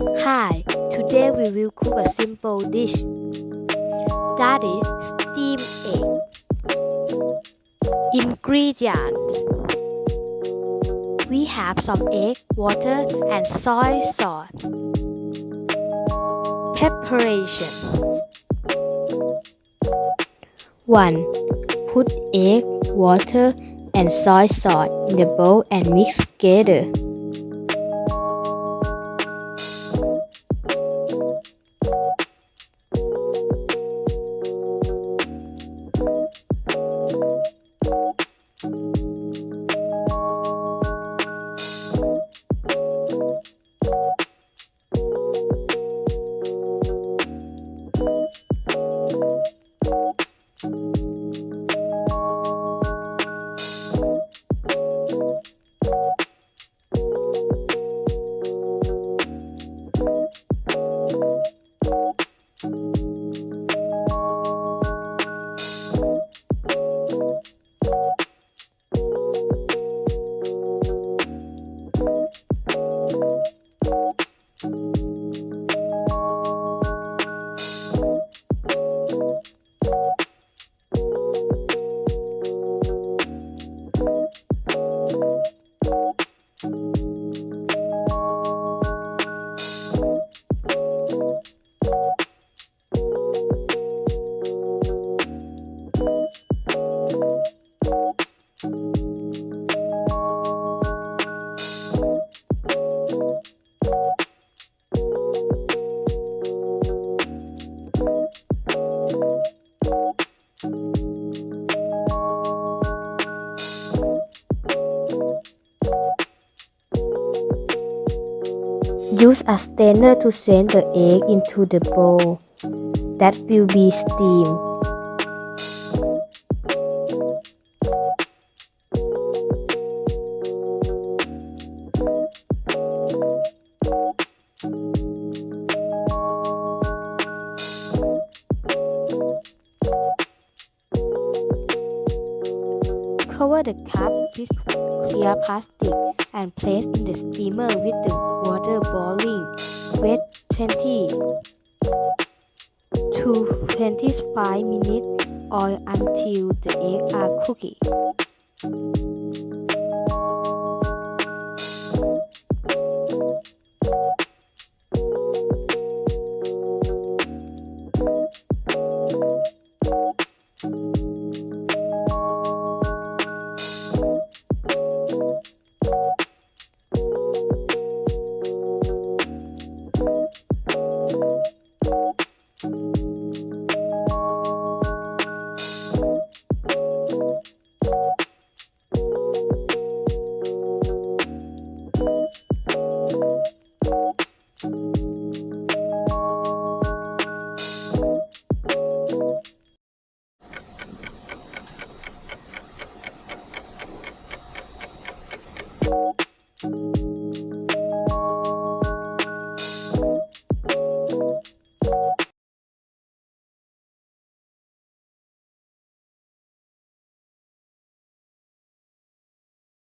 Hi, today we will cook a simple dish, that is steamed egg. Ingredients: we have some egg, water, and soy sauce. Preparation: 1. Put egg, water, and soy sauce in the bowl and mix together. Use a strainer to strain the egg into the bowl that will be steamed. Cover the cup with clear plastic and place in the steamer with the water boiling. Wait 20 to 25 minutes or until the eggs are cooked.